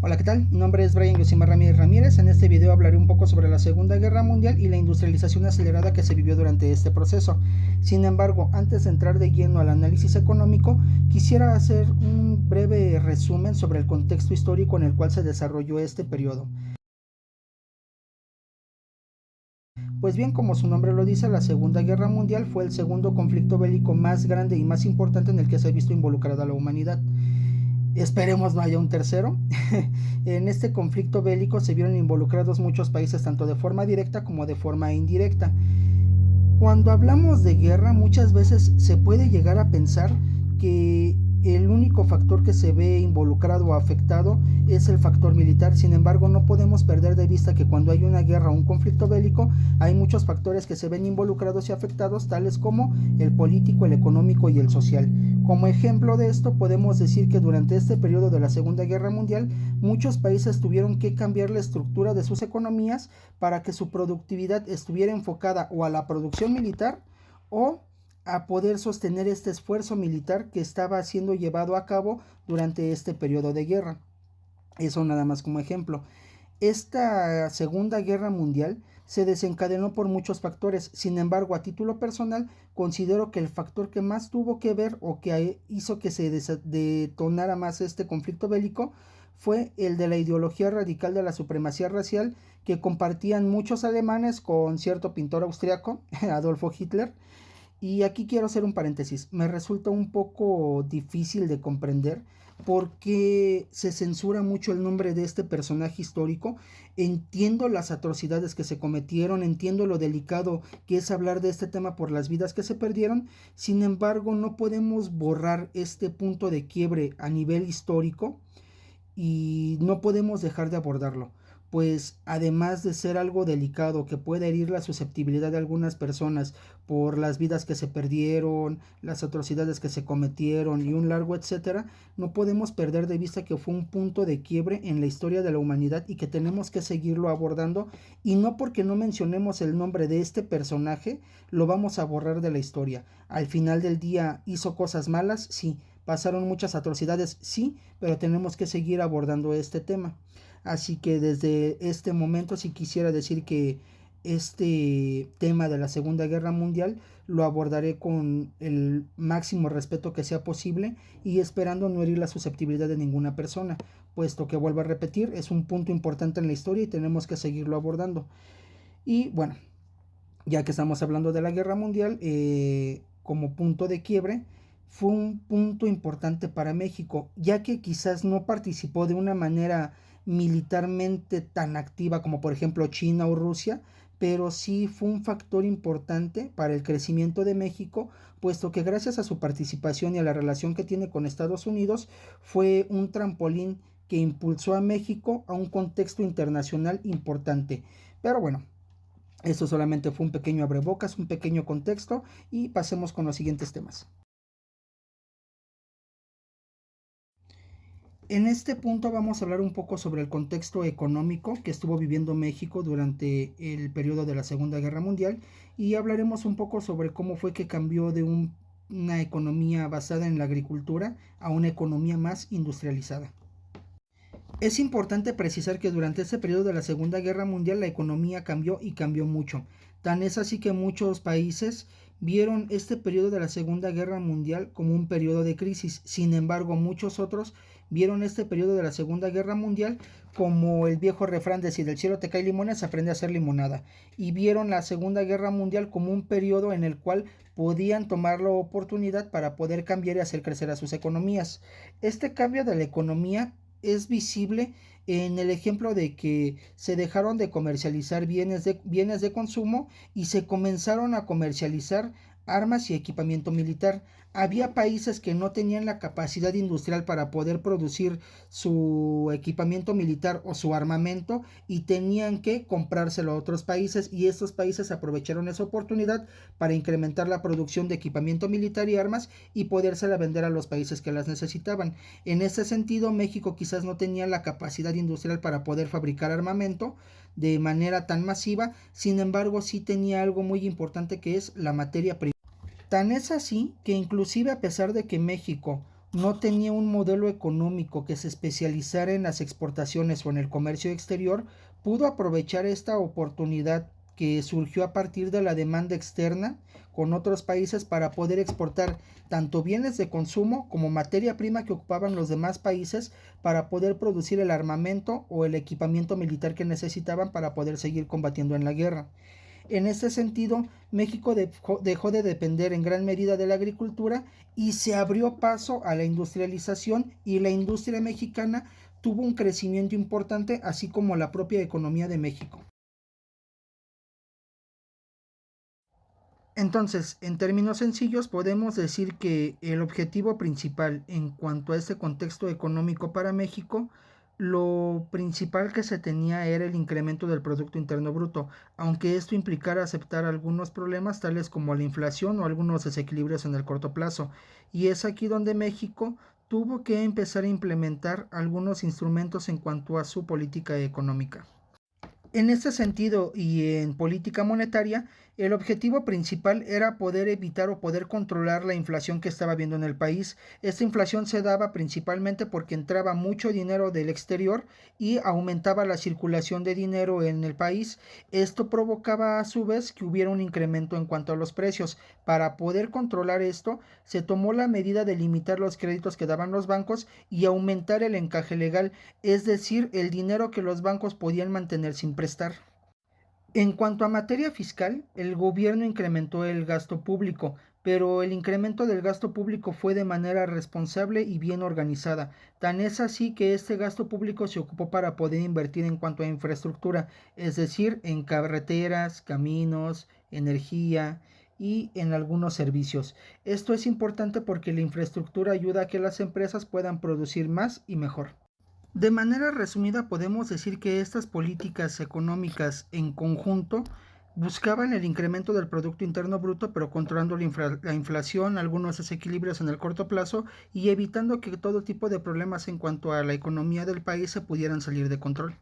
Hola, ¿qué tal? Mi nombre es Brian Yosimar Ramírez Ramírez. En este video hablaré un poco sobre la Segunda Guerra Mundial y la industrialización acelerada que se vivió durante este proceso. Sin embargo, antes de entrar de lleno al análisis económico, quisiera hacer un breve resumen sobre el contexto histórico en el cual se desarrolló este periodo. Pues bien, como su nombre lo dice, la Segunda Guerra Mundial fue el segundo conflicto bélico más grande y más importante en el que se ha visto involucrada la humanidad. Esperemos no haya un tercero. En este conflicto bélico se vieron involucrados muchos países, tanto de forma directa como de forma indirecta. Cuando hablamos de guerra, muchas veces se puede llegar a pensar que el único factor que se ve involucrado o afectado es el factor militar. Sin embargo, no podemos perder de vista que cuando hay una guerra o un conflicto bélico, hay muchos factores que se ven involucrados y afectados, tales como el político, el económico y el social. Como ejemplo de esto, podemos decir que durante este periodo de la Segunda Guerra Mundial, muchos países tuvieron que cambiar la estructura de sus economías para que su productividad estuviera enfocada o a la producción militar o a poder sostener este esfuerzo militar que estaba siendo llevado a cabo durante este periodo de guerra. Eso nada más como ejemplo. Esta Segunda Guerra Mundial se desencadenó por muchos factores. Sin embargo, a título personal, considero que el factor que más tuvo que ver o que hizo que se detonara más este conflicto bélico fue el de la ideología radical de la supremacía racial que compartían muchos alemanes con cierto pintor austriaco, Adolfo Hitler. Y aquí quiero hacer un paréntesis. Me resulta un poco difícil de comprender por qué se censura mucho el nombre de este personaje histórico. Entiendo las atrocidades que se cometieron, entiendo lo delicado que es hablar de este tema por las vidas que se perdieron. Sin embargo, no podemos borrar este punto de quiebre a nivel histórico y no podemos dejar de abordarlo, pues además de ser algo delicado que puede herir la susceptibilidad de algunas personas por las vidas que se perdieron, las atrocidades que se cometieron y un largo etcétera, no podemos perder de vista que fue un punto de quiebre en la historia de la humanidad y que tenemos que seguirlo abordando, y no porque no mencionemos el nombre de este personaje lo vamos a borrar de la historia. Al final del día hizo cosas malas, sí, pasaron muchas atrocidades, sí, pero tenemos que seguir abordando este tema. Así que desde este momento sí quisiera decir que este tema de la Segunda Guerra Mundial lo abordaré con el máximo respeto que sea posible y esperando no herir la susceptibilidad de ninguna persona, puesto que vuelvo a repetir, es un punto importante en la historia y tenemos que seguirlo abordando. Y bueno, ya que estamos hablando de la guerra mundial, como punto de quiebre, fue un punto importante para México, ya que quizás no participó de una manera militarmente tan activa como por ejemplo China o Rusia, pero sí fue un factor importante para el crecimiento de México, puesto que gracias a su participación y a la relación que tiene con Estados Unidos, fue un trampolín que impulsó a México a un contexto internacional importante. Pero bueno, esto solamente fue un pequeño abrebocas, un pequeño contexto, y pasemos con los siguientes temas. En este punto vamos a hablar un poco sobre el contexto económico que estuvo viviendo México durante el periodo de la Segunda Guerra Mundial, y hablaremos un poco sobre cómo fue que cambió de una economía basada en la agricultura a una economía más industrializada. Es importante precisar que durante este periodo de la Segunda Guerra Mundial la economía cambió y cambió mucho. Tan es así que muchos países vieron este periodo de la Segunda Guerra Mundial como un periodo de crisis. Sin embargo, muchos otros vieron este periodo de la Segunda Guerra Mundial como el viejo refrán de si del cielo te cae limones, aprende a hacer limonada. Y vieron la Segunda Guerra Mundial como un periodo en el cual podían tomar la oportunidad para poder cambiar y hacer crecer a sus economías. Este cambio de la economía es visible en el ejemplo de que se dejaron de comercializar bienes de consumo y se comenzaron a comercializar armas y equipamiento militar. Había países que no tenían la capacidad industrial para poder producir su equipamiento militar o su armamento y tenían que comprárselo a otros países, y estos países aprovecharon esa oportunidad para incrementar la producción de equipamiento militar y armas y podérsela vender a los países que las necesitaban. En ese sentido, México quizás no tenía la capacidad industrial para poder fabricar armamento de manera tan masiva, sin embargo sí tenía algo muy importante que es la materia prima. Tan es así que inclusive a pesar de que México no tenía un modelo económico que se especializara en las exportaciones o en el comercio exterior, pudo aprovechar esta oportunidad que surgió a partir de la demanda externa con otros países para poder exportar tanto bienes de consumo como materia prima que ocupaban los demás países para poder producir el armamento o el equipamiento militar que necesitaban para poder seguir combatiendo en la guerra. En este sentido, México dejó de depender en gran medida de la agricultura y se abrió paso a la industrialización, y la industria mexicana tuvo un crecimiento importante, así como la propia economía de México. Entonces, en términos sencillos, podemos decir que el objetivo principal en cuanto a este contexto económico para México, lo principal que se tenía era el incremento del Producto Interno Bruto, aunque esto implicara aceptar algunos problemas tales como la inflación o algunos desequilibrios en el corto plazo. Y es aquí donde México tuvo que empezar a implementar algunos instrumentos en cuanto a su política económica. En este sentido y en política monetaria, el objetivo principal era poder evitar o poder controlar la inflación que estaba habiendo en el país. Esta inflación se daba principalmente porque entraba mucho dinero del exterior y aumentaba la circulación de dinero en el país. Esto provocaba a su vez que hubiera un incremento en cuanto a los precios. Para poder controlar esto, se tomó la medida de limitar los créditos que daban los bancos y aumentar el encaje legal, es decir, el dinero que los bancos podían mantener sin prestar. En cuanto a materia fiscal, el gobierno incrementó el gasto público, pero el incremento del gasto público fue de manera responsable y bien organizada. Tan es así que este gasto público se ocupó para poder invertir en cuanto a infraestructura, es decir, en carreteras, caminos, energía y en algunos servicios. Esto es importante porque la infraestructura ayuda a que las empresas puedan producir más y mejor. De manera resumida, podemos decir que estas políticas económicas en conjunto buscaban el incremento del Producto Interno Bruto, pero controlando la inflación, algunos desequilibrios en el corto plazo y evitando que todo tipo de problemas en cuanto a la economía del país se pudieran salir de control.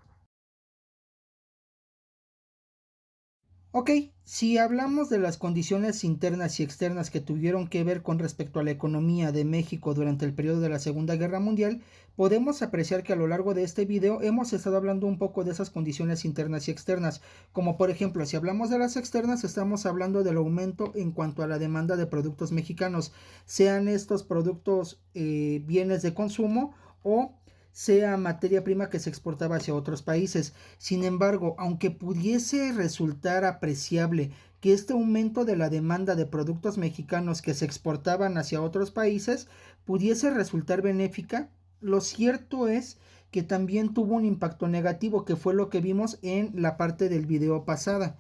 Ok, si hablamos de las condiciones internas y externas que tuvieron que ver con respecto a la economía de México durante el periodo de la Segunda Guerra Mundial, podemos apreciar que a lo largo de este video hemos estado hablando un poco de esas condiciones internas y externas, como por ejemplo, si hablamos de las externas, estamos hablando del aumento en cuanto a la demanda de productos mexicanos, sean estos productos bienes de consumo o sea materia prima que se exportaba hacia otros países. Sin embargo, aunque pudiese resultar apreciable que este aumento de la demanda de productos mexicanos que se exportaban hacia otros países pudiese resultar benéfica, lo cierto es que también tuvo un impacto negativo, que fue lo que vimos en la parte del video pasada,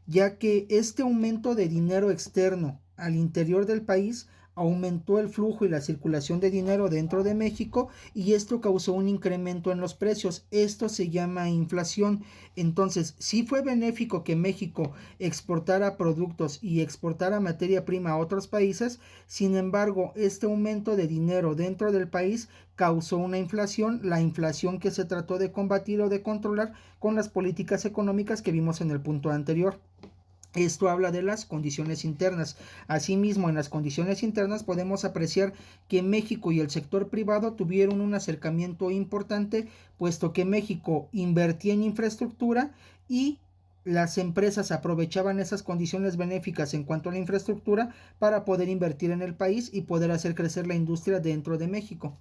ya que este aumento de dinero externo al interior del país aumentó el flujo y la circulación de dinero dentro de México, y esto causó un incremento en los precios. Esto se llama inflación. Entonces, sí fue benéfico que México exportara productos y exportara materia prima a otros países. Sin embargo, este aumento de dinero dentro del país causó una inflación, la inflación que se trató de combatir o de controlar con las políticas económicas que vimos en el punto anterior. Esto habla de las condiciones internas. Asimismo, en las condiciones internas podemos apreciar que México y el sector privado tuvieron un acercamiento importante, puesto que México invertía en infraestructura y las empresas aprovechaban esas condiciones benéficas en cuanto a la infraestructura para poder invertir en el país y poder hacer crecer la industria dentro de México.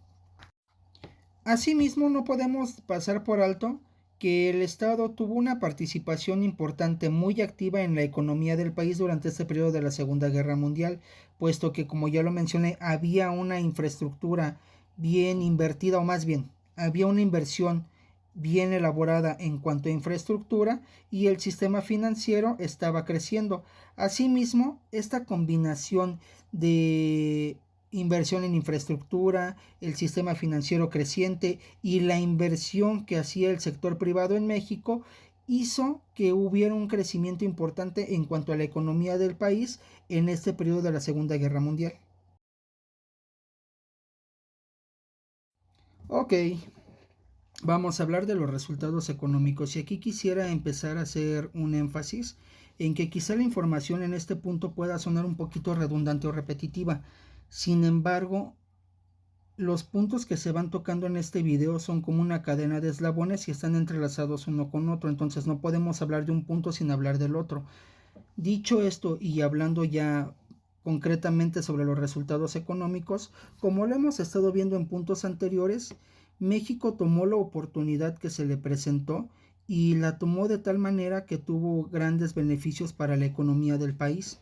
Asimismo, no podemos pasar por alto que el Estado tuvo una participación importante, muy activa en la economía del país durante este periodo de la Segunda Guerra Mundial, puesto que, como ya lo mencioné, había una infraestructura bien invertida, o más bien, había una inversión bien elaborada en cuanto a infraestructura, y el sistema financiero estaba creciendo. Asimismo, esta combinación de inversión en infraestructura, el sistema financiero creciente y la inversión que hacía el sector privado en México hizo que hubiera un crecimiento importante en cuanto a la economía del país en este periodo de la Segunda Guerra Mundial. Ok, vamos a hablar de los resultados económicos, y aquí quisiera empezar a hacer un énfasis en que quizá la información en este punto pueda sonar un poquito redundante o repetitiva. Sin embargo, los puntos que se van tocando en este video son como una cadena de eslabones y están entrelazados uno con otro, entonces no podemos hablar de un punto sin hablar del otro. Dicho esto y hablando ya concretamente sobre los resultados económicos, como lo hemos estado viendo en puntos anteriores, México tomó la oportunidad que se le presentó y la tomó de tal manera que tuvo grandes beneficios para la economía del país.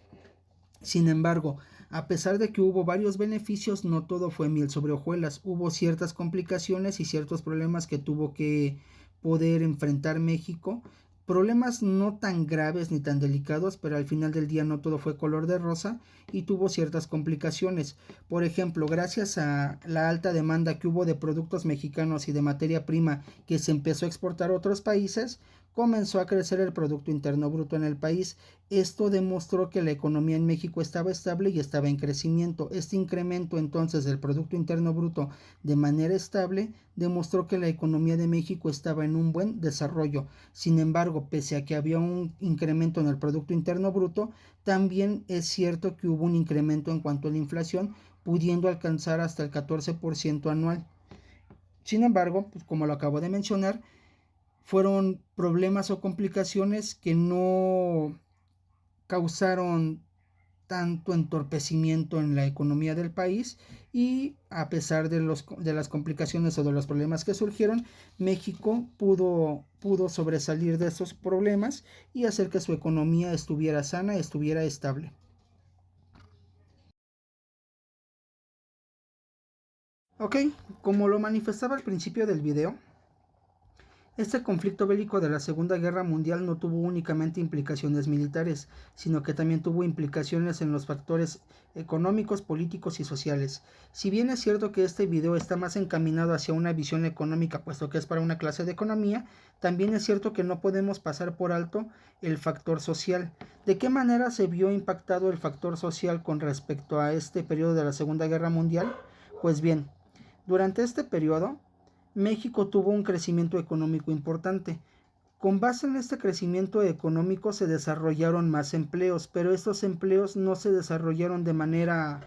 Sin embargo, a pesar de que hubo varios beneficios, no todo fue miel sobre hojuelas. Hubo ciertas complicaciones y ciertos problemas que tuvo que poder enfrentar México. Problemas no tan graves ni tan delicados, pero al final del día no todo fue color de rosa y tuvo ciertas complicaciones. Por ejemplo, gracias a la alta demanda que hubo de productos mexicanos y de materia prima que se empezó a exportar a otros países, comenzó a crecer el Producto Interno Bruto en el país. Esto demostró que la economía en México estaba estable y estaba en crecimiento. Este incremento entonces del Producto Interno Bruto de manera estable demostró que la economía de México estaba en un buen desarrollo. Sin embargo, pese a que había un incremento en el Producto Interno Bruto, también es cierto que hubo un incremento en cuanto a la inflación, pudiendo alcanzar hasta el 14% anual. Sin embargo, pues como lo acabo de mencionar, fueron problemas o complicaciones que no causaron tanto entorpecimiento en la economía del país y a pesar de las complicaciones o de los problemas que surgieron, México pudo sobresalir de esos problemas y hacer que su economía estuviera sana, estuviera estable. Ok, como lo manifestaba al principio del video, este conflicto bélico de la Segunda Guerra Mundial no tuvo únicamente implicaciones militares, sino que también tuvo implicaciones en los factores económicos, políticos y sociales. Si bien es cierto que este video está más encaminado hacia una visión económica, puesto que es para una clase de economía, también es cierto que no podemos pasar por alto el factor social. ¿De qué manera se vio impactado el factor social con respecto a este periodo de la Segunda Guerra Mundial? Pues bien, durante este periodo, México tuvo un crecimiento económico importante. Con base en este crecimiento económico se desarrollaron más empleos, pero estos empleos no se desarrollaron de manera,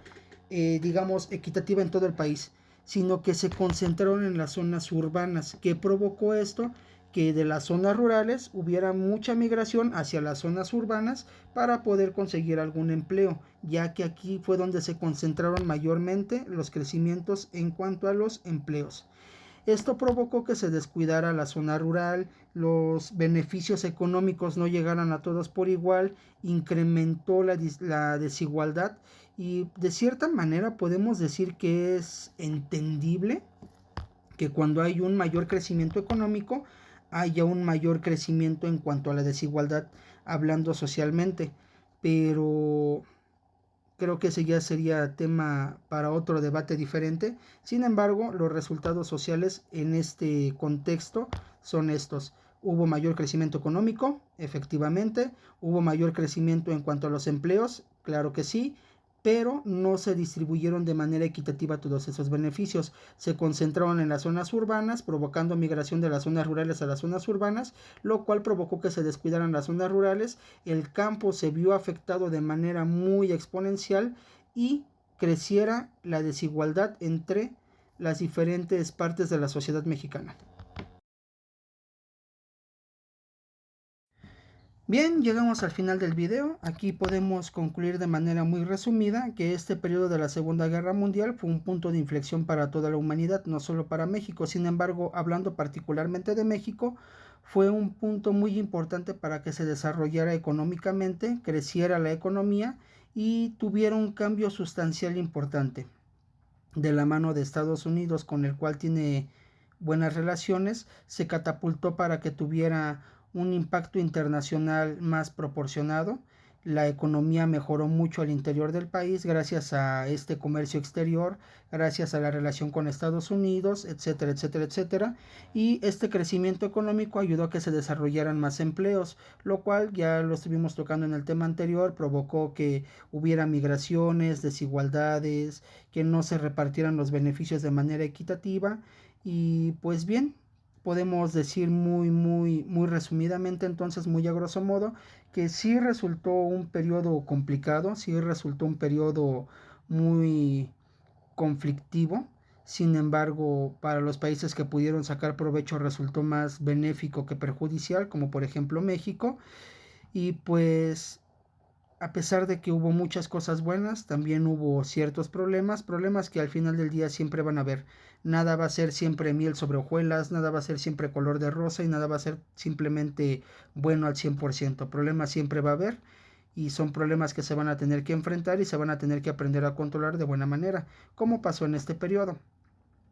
digamos, equitativa en todo el país, sino que se concentraron en las zonas urbanas. ¿Qué provocó esto? Que de las zonas rurales hubiera mucha migración hacia las zonas urbanas para poder conseguir algún empleo, ya que aquí fue donde se concentraron mayormente los crecimientos en cuanto a los empleos. Esto provocó que se descuidara la zona rural, los beneficios económicos no llegaran a todos por igual, incrementó la desigualdad y de cierta manera podemos decir que es entendible que cuando hay un mayor crecimiento económico haya un mayor crecimiento en cuanto a la desigualdad hablando socialmente, pero creo que ese ya sería tema para otro debate diferente. Sin embargo, los resultados sociales en este contexto son estos. Hubo mayor crecimiento económico, efectivamente. Hubo mayor crecimiento en cuanto a los empleos, claro que sí, pero no se distribuyeron de manera equitativa todos esos beneficios. Se concentraron en las zonas urbanas, provocando migración de las zonas rurales a las zonas urbanas, lo cual provocó que se descuidaran las zonas rurales. El campo se vio afectado de manera muy exponencial y creciera la desigualdad entre las diferentes partes de la sociedad mexicana. Bien, llegamos al final del video. Aquí podemos concluir de manera muy resumida que este periodo de la Segunda Guerra Mundial fue un punto de inflexión para toda la humanidad, no solo para México. Sin embargo, hablando particularmente de México, fue un punto muy importante para que se desarrollara económicamente, creciera la economía y tuviera un cambio sustancial importante. De la mano de Estados Unidos, con el cual tiene buenas relaciones, se catapultó para que tuviera un impacto internacional más proporcionado. La economía mejoró mucho al interior del país gracias a este comercio exterior, gracias a la relación con Estados Unidos, etcétera, etcétera, etcétera. Y este crecimiento económico ayudó a que se desarrollaran más empleos, lo cual ya lo estuvimos tocando en el tema anterior, provocó que hubiera migraciones, desigualdades, que no se repartieran los beneficios de manera equitativa y pues bien, podemos decir muy resumidamente, entonces muy a grosso modo, que sí resultó un periodo complicado, sí resultó un periodo muy conflictivo. Sin embargo, para los países que pudieron sacar provecho resultó más benéfico que perjudicial, como por ejemplo México. Y pues a pesar de que hubo muchas cosas buenas, también hubo ciertos problemas, problemas que al final del día siempre van a haber. Nada va a ser siempre miel sobre hojuelas, nada va a ser siempre color de rosa y nada va a ser simplemente bueno al 100%. Problemas siempre va a haber y son problemas que se van a tener que enfrentar y se van a tener que aprender a controlar de buena manera, como pasó en este periodo.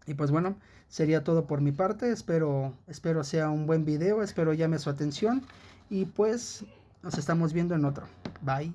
Y pues bueno, sería todo por mi parte. Espero sea un buen video, espero llame su atención y pues nos estamos viendo en otro. Bye.